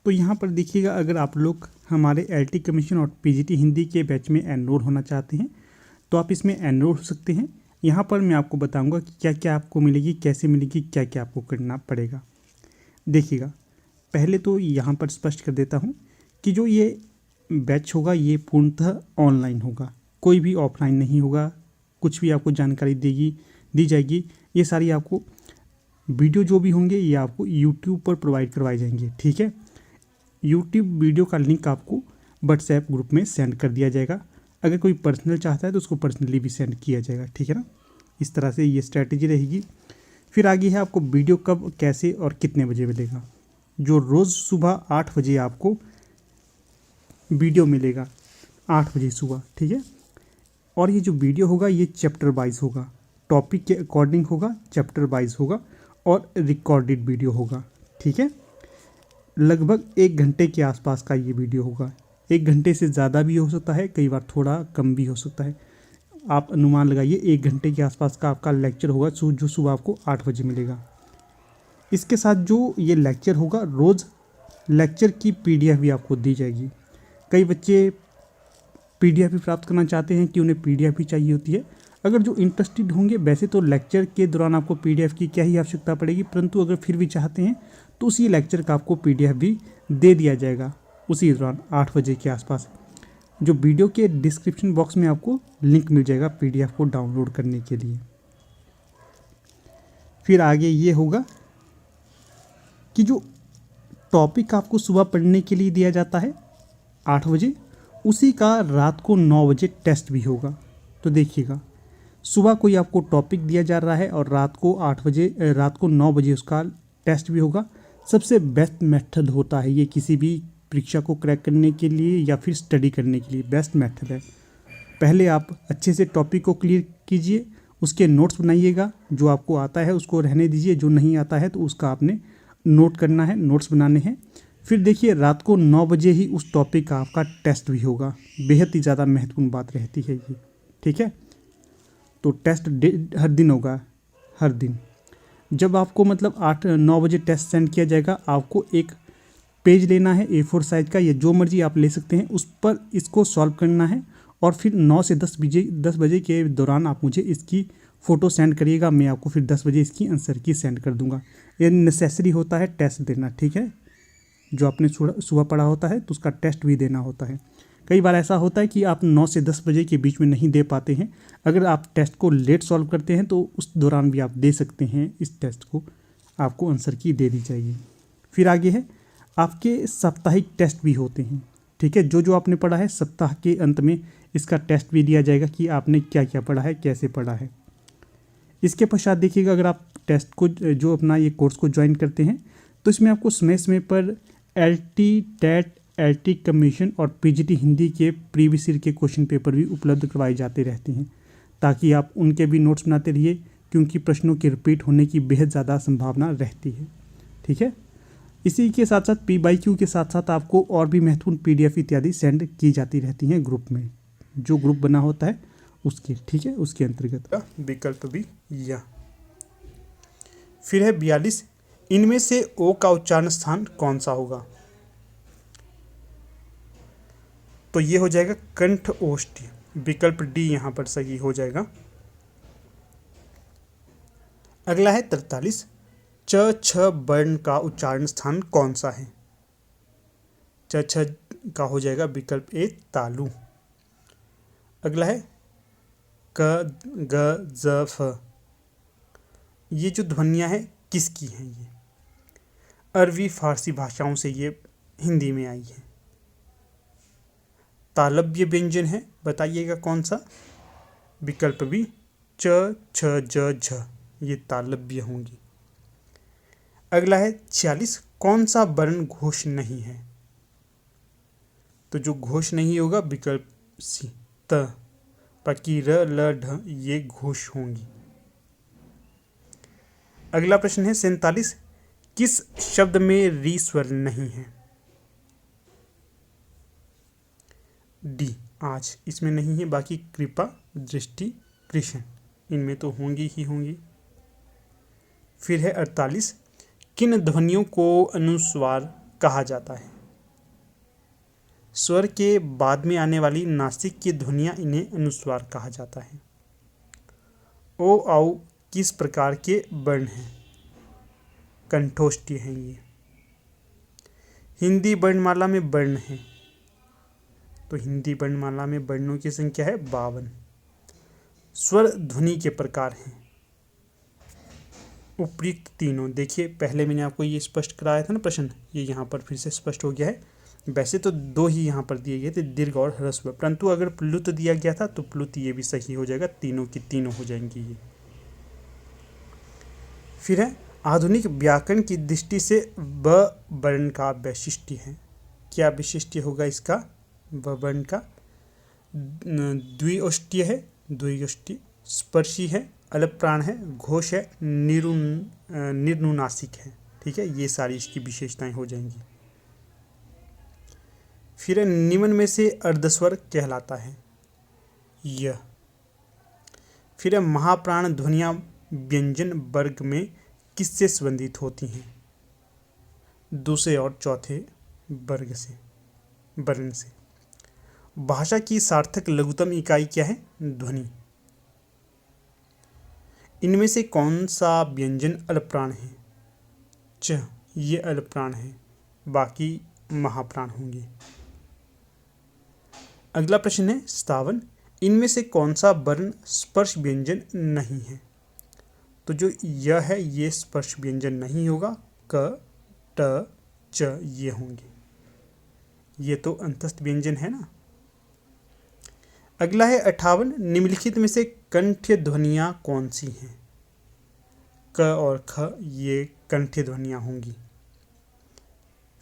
तो यहाँ पर देखिएगा, अगर आप लोग हमारे एलटी कमीशन और पीजीटी हिंदी के बैच में एनरोल होना चाहते हैं तो आप इसमें एनरोल हो सकते हैं। यहाँ पर मैं आपको बताऊंगा कि क्या क्या आपको मिलेगी, कैसे मिलेगी, क्या क्या आपको करना पड़ेगा। देखिएगा, पहले तो यहाँ पर स्पष्ट कर देता हूँ कि जो ये बैच होगा ये पूर्णतः ऑनलाइन होगा, कोई भी ऑफलाइन नहीं होगा। कुछ भी आपको जानकारी दी जाएगी, ये सारी आपको वीडियो जो भी होंगे ये आपको यूट्यूब पर प्रोवाइड करवाए जाएंगे। ठीक है, यूट्यूब वीडियो का लिंक आपको व्हाट्सएप ग्रुप में सेंड कर दिया जाएगा। अगर कोई पर्सनल चाहता है तो उसको पर्सनली भी सेंड किया जाएगा। ठीक है ना, इस तरह से ये स्ट्रैटेजी रहेगी। फिर आगे है आपको वीडियो कब, कैसे और कितने बजे मिलेगा। जो रोज़ सुबह 8 बजे आपको वीडियो मिलेगा, 8 बजे सुबह। ठीक है, और ये जो वीडियो होगा ये चैप्टर वाइज होगा, टॉपिक के अकॉर्डिंग होगा, चैप्टर वाइज होगा और रिकॉर्डेड वीडियो होगा। ठीक है, लगभग 1 घंटे के आसपास का ये वीडियो होगा। 1 घंटे से ज़्यादा भी हो सकता है, कई बार थोड़ा कम भी हो सकता है। आप अनुमान लगाइए 1 घंटे के आसपास का आपका लेक्चर होगा जो सुबह आपको 8 बजे मिलेगा। इसके साथ जो ये लेक्चर होगा, रोज़ लेक्चर की पीडीएफ भी आपको दी जाएगी। कई बच्चे पीडीएफ भी प्राप्त करना चाहते हैं कि उन्हें पीडीएफ भी चाहिए होती है। अगर जो इंटरेस्टेड होंगे, वैसे तो लेक्चर के दौरान आपको पीडीएफ की क्या ही आवश्यकता पड़ेगी, परंतु अगर फिर भी चाहते हैं तो उसी लेक्चर का आपको पीडीएफ भी दे दिया जाएगा उसी दौरान 8 बजे के आसपास। जो वीडियो के डिस्क्रिप्शन बॉक्स में आपको लिंक मिल जाएगा पीडीएफ को डाउनलोड करने के लिए। फिर आगे ये होगा कि जो टॉपिक आपको सुबह पढ़ने के लिए दिया जाता है 8 बजे, उसी का रात को 9 बजे टेस्ट भी होगा। तो देखिएगा, सुबह कोई आपको टॉपिक दिया जा रहा है और रात को 9 बजे उसका टेस्ट भी होगा। सबसे बेस्ट मेथड होता है ये किसी भी परीक्षा को क्रैक करने के लिए या फिर स्टडी करने के लिए बेस्ट मेथड है। पहले आप अच्छे से टॉपिक को क्लियर कीजिए, उसके नोट्स बनाइएगा। जो आपको आता है उसको रहने दीजिए, जो नहीं आता है तो उसका आपने नोट करना है, नोट्स बनाने हैं। फिर देखिए, रात को 9 बजे ही उस टॉपिक का आपका टेस्ट भी होगा। बेहद ही ज़्यादा महत्वपूर्ण बात रहती है ये। ठीक है, तो टेस्ट हर दिन होगा, हर दिन। जब आपको मतलब 8-9 बजे टेस्ट सेंड किया जाएगा, आपको एक पेज लेना है A4 साइज का, या जो मर्जी आप ले सकते हैं, उस पर इसको सॉल्व करना है और फिर 9 से 10 बजे के दौरान आप मुझे इसकी फ़ोटो सेंड करिएगा। मैं आपको फिर 10 बजे इसकी आंसर की सेंड कर दूंगा। ये नेसेसरी होता है टेस्ट देना। ठीक है, जो आपने सुबह पढ़ा होता है तो उसका टेस्ट भी देना होता है। कई बार ऐसा होता है कि आप 9 से 10 बजे के बीच में नहीं दे पाते हैं। अगर आप टेस्ट को लेट सॉल्व करते हैं तो उस दौरान भी आप दे सकते हैं, इस टेस्ट को आपको आंसर की दे दी जाएगी। फिर आगे है आपके साप्ताहिक टेस्ट भी होते हैं। ठीक है, जो आपने पढ़ा है सप्ताह के अंत में इसका टेस्ट भी दिया जाएगा कि आपने क्या क्या पढ़ा है, कैसे पढ़ा है। इसके पश्चात देखिएगा, अगर आप टेस्ट को जो अपना ये कोर्स को ज्वाइन करते हैं तो इसमें आपको समय समय पर एलटी टेट, एलटी कमीशन और पीजीटी हिंदी के प्रीवियस ईयर के क्वेश्चन पेपर भी उपलब्ध करवाए जाते रहते हैं, ताकि आप उनके भी नोट्स बनाते रहिए, क्योंकि प्रश्नों के रिपीट होने की बेहद ज़्यादा संभावना रहती है। ठीक है, इसी के साथ साथ PYQ के साथ साथ आपको और भी महत्वपूर्ण PDF इत्यादि सेंड की जाती रहती हैं ग्रुप में, जो ग्रुप बना होता है उसके। ठीक है, उसके अंतर्गत विकल्प भी या। फिर है 42, इनमें से ओ का उच्चारण स्थान कौन सा होगा। तो ये हो जाएगा कंठ ओष्ठी। विकल्प D यहाँ पर सही हो जाएगा। अगला है 43, च छ वर्ण का उच्चारण स्थान कौन सा है। च छ का हो जाएगा विकल्प A तालु। अगला है क ग ज फ। ये जो ध्वनियाँ हैं किसकी हैं। ये अरबी फारसी भाषाओं से ये हिंदी में आई है। तालव्य व्यंजन है, बताइएगा कौन सा। विकल्प B च छ ज झ, ये तालव्य होंगी। अगला है 46, कौन सा वर्ण घोष नहीं है। तो जो घोष नहीं होगा विकल्प C त, बाकी र ल ढ ये घोष होंगी। अगला प्रश्न है 47, किस शब्द में री स्वर नहीं है। D आज इसमें नहीं है, बाकी कृपा, दृष्टि, कृष्ण इनमें तो होंगी ही होंगी। फिर है 48, किन ध्वनियों को अनुस्वार कहा जाता है। स्वर के बाद में आने वाली नासिक की ध्वनियाँ, इन्हें अनुस्वार कहा जाता है। ओ औ किस प्रकार के वर्ण हैं? कंठोष्ठी हैं ये। हिंदी वर्णमाला में वर्ण हैं, तो हिंदी वर्णमाला में वर्णों की संख्या है 52। स्वर ध्वनि के प्रकार हैं उपयुक्त तीनों। देखिए पहले मैंने आपको ये स्पष्ट कराया था ना प्रश्न, ये यहाँ पर फिर से स्पष्ट हो गया है। वैसे तो 2 ही यहाँ पर दिए गए थे, दीर्घ और ह्रस्व, परंतु अगर प्लुत दिया गया था तो प्लुत ये भी सही हो जाएगा, तीनों की तीनों हो जाएंगी ये। फिर है आधुनिक व्याकरण की दृष्टि से ब वर्ण का वैशिष्ट्य है। क्या वैशिष्ट्य होगा इसका? ब वर्ण का द्विओष्ठ्य है, द्विओष्ठ्य, स्पर्शी है, अलप प्राण है, घोष है, निर्नुनासिक है। ठीक है, ये सारी इसकी विशेषताएं हो जाएंगी। फिर निम्न में से अर्धस्वर कहलाता है यह। फिर महाप्राण ध्वनियाँ व्यंजन वर्ग में किससे संबंधित होती हैं? दूसरे और चौथे वर्ग से, वर्ण से। भाषा की सार्थक लघुतम इकाई क्या है? ध्वनि। इनमें से कौन सा व्यंजन अल्पप्राण है? च, ये अल्पप्राण है, बाकी महाप्राण होंगे। अगला प्रश्न है 57। इनमें से कौन सा वर्ण स्पर्श व्यंजन नहीं है? तो जो यह है ये स्पर्श व्यंजन नहीं होगा, क, ट, च ये होंगे। ये तो अंतस्थ व्यंजन है ना। अगला है 58। निम्नलिखित में से कंठ्य ध्वनियाँ कौन सी हैं? क और ख ये कंठ्य ध्वनियाँ होंगी।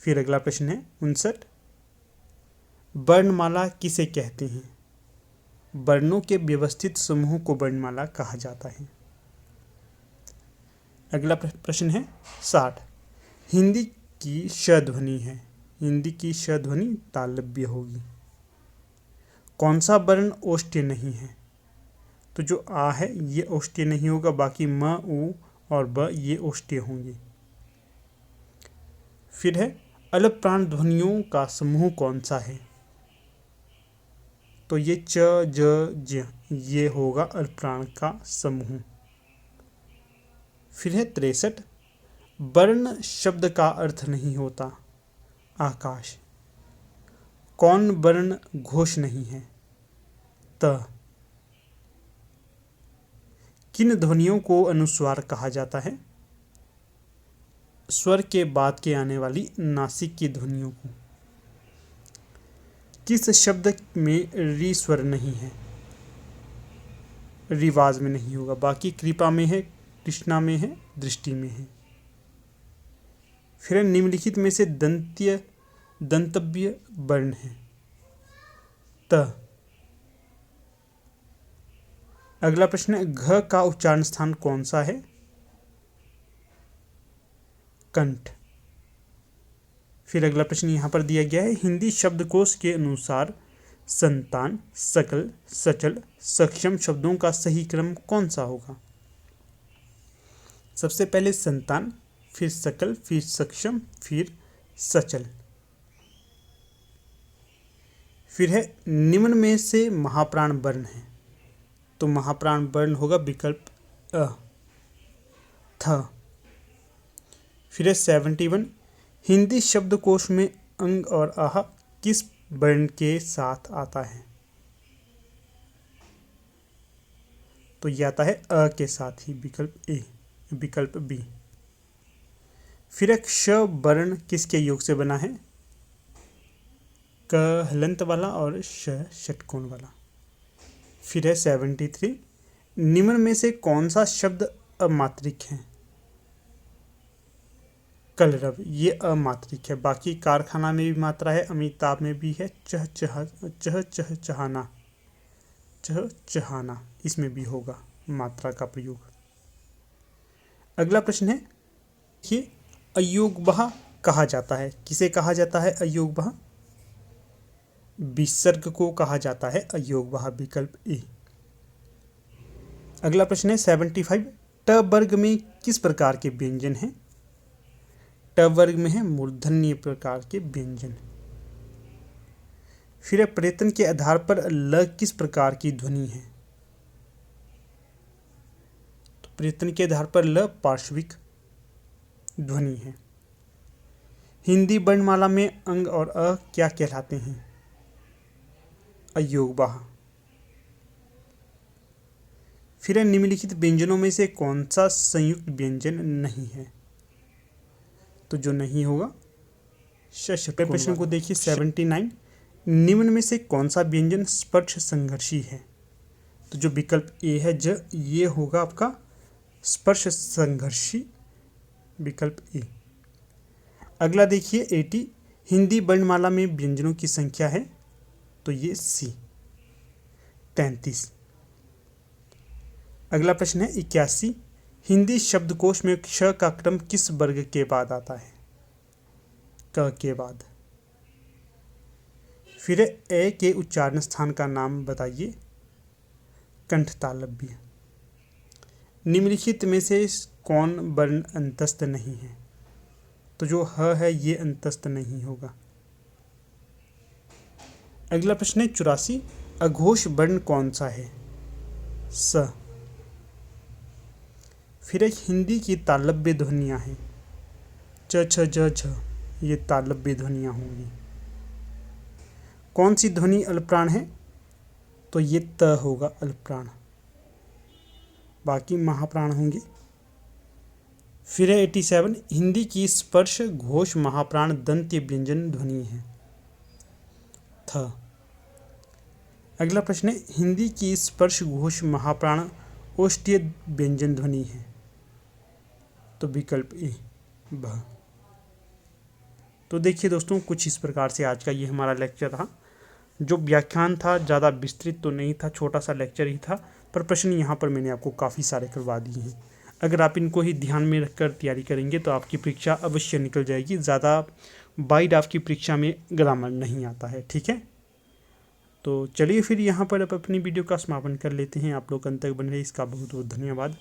फिर अगला प्रश्न है 59। वर्णमाला किसे कहते हैं? वर्णों के व्यवस्थित समूह को वर्णमाला कहा जाता है। अगला प्रश्न है 60। हिंदी की श ध्वनि है, हिंदी की श ध्वनि तालव्य होगी। कौन सा वर्ण ओष्ठ्य नहीं है? तो जो आ है ये ओष्ठ्य नहीं होगा, बाकी म, उ और ब ये ओष्ठ्य होंगे। फिर है अलप प्राण ध्वनियों का समूह कौन सा है? तो ये च, ज, ज ये होगा अलप प्राण का समूह। फिर है 63। वर्ण शब्द का अर्थ नहीं होता। आकाश। कौन वर्ण घोष नहीं है? त। किन ध्वनियों को अनुस्वार कहा जाता है? स्वर के बाद के आने वाली नासिक की ध्वनियों को। किस शब्द में री स्वर नहीं है? रिवाज में नहीं होगा, बाकी कृपा में है, कृष्णा में है, दृष्टि में है। फिर निम्नलिखित में से दंतव्य वर्ण है। त। अगला प्रश्न है घ का उच्चारण स्थान कौन सा है? कंठ। फिर अगला प्रश्न यहाँ पर दिया गया है हिंदी शब्दकोश के अनुसार संतान, सकल, सचल, सक्षम शब्दों का सही क्रम कौन सा होगा? सबसे पहले संतान, फिर सकल, फिर सक्षम, फिर सचल। फिर है निम्न में से महाप्राण वर्ण है, तो महाप्राण वर्ण होगा विकल्प अ, थ। फिर है 71। हिंदी शब्दकोश में अंग और आह किस वर्ण के साथ आता है? तो यह आता है अ के साथ ही, विकल्प ए, विकल्प बी। फिर एक श वर्ण किसके योग से बना है? क हलंत वाला और श षटकोण वाला। फिर है 73। निम्न में से कौन सा शब्द अमात्रिक है? कलरव, ये अमात्रिक है, बाकी कारखाना में भी मात्रा है, अमिताभ में भी है, चह चह चहाना, चह चहाना इसमें भी होगा मात्रा का प्रयोग। अगला प्रश्न है कि अयोगवह कहा जाता है, किसे कहा जाता है अयोगवह? विसर्ग को कहा जाता है अयोगवह, विकल्प ए। अगला प्रश्न है 75। ट वर्ग में किस प्रकार के व्यंजन हैं? ट वर्ग में है मूर्धन्य प्रकार के व्यंजन। फिर प्रयत्न के आधार पर ल किस प्रकार की ध्वनि है? तो प्रयत्न के आधार पर ल पार्श्विक ध्वनि है। हिंदी वर्णमाला में अंग और अ क्या कहलाते हैं? अयोगवाह। फिर निम्नलिखित व्यंजनों में से कौन सा संयुक्त व्यंजन नहीं है? तो जो नहीं होगा षट्कोण। प्रश्न को देखिए 79। निम्न में से कौन सा व्यंजन स्पर्श संघर्षी है? तो जो विकल्प ए है ये होगा आपका स्पर्श संघर्षी, विकल्प ए। अगला देखिए 80। हिंदी वर्णमाला में व्यंजनों की संख्या है? तो ये सी 33। अगला प्रश्न है 81। हिंदी शब्दकोश में क्ष का क्रम किस वर्ग के बाद आता है? क के बाद। फिर ए के उच्चारण स्थान का नाम बताइए। कंठतालव्य। निम्नलिखित में से कौन वर्ण अंतस्थ नहीं है? तो जो ह है ये अंतस्थ नहीं होगा। अगला प्रश्न है 84। अघोष वर्ण कौन सा है? स। फिर एक हिंदी की तालव्य ध्वनियां हैं। च छ ज झ, ये तालव्य ध्वनियां होंगी। कौन सी ध्वनि अल्पप्राण है? तो ये त होगा अल्पप्राण, बाकी महाप्राण होंगे। फिर है 87। हिंदी की स्पर्श घोष महाप्राण दंत्य व्यंजन ध्वनि है? थ। अगला प्रश्न है हिंदी की स्पर्श घोष महाप्राण ओष्ठीय व्यंजन ध्वनि है? तो विकल्प ए भ। तो देखिए दोस्तों, कुछ इस प्रकार से आज का ये हमारा लेक्चर रहा। जो व्याख्यान था ज़्यादा विस्तृत तो नहीं था, छोटा सा लेक्चर ही था, पर प्रश्न यहाँ पर मैंने आपको काफ़ी सारे करवा दिए हैं। अगर आप इनको ही ध्यान में रखकर तैयारी करेंगे तो आपकी परीक्षा अवश्य निकल जाएगी। ज़्यादा वाइड आपकी परीक्षा में ग्रामर नहीं आता है, ठीक है। तो चलिए फिर यहाँ पर अब अपनी वीडियो का समापन कर लेते हैं। आप लोग अंत तक बने रहे, इसका बहुत बहुत धन्यवाद।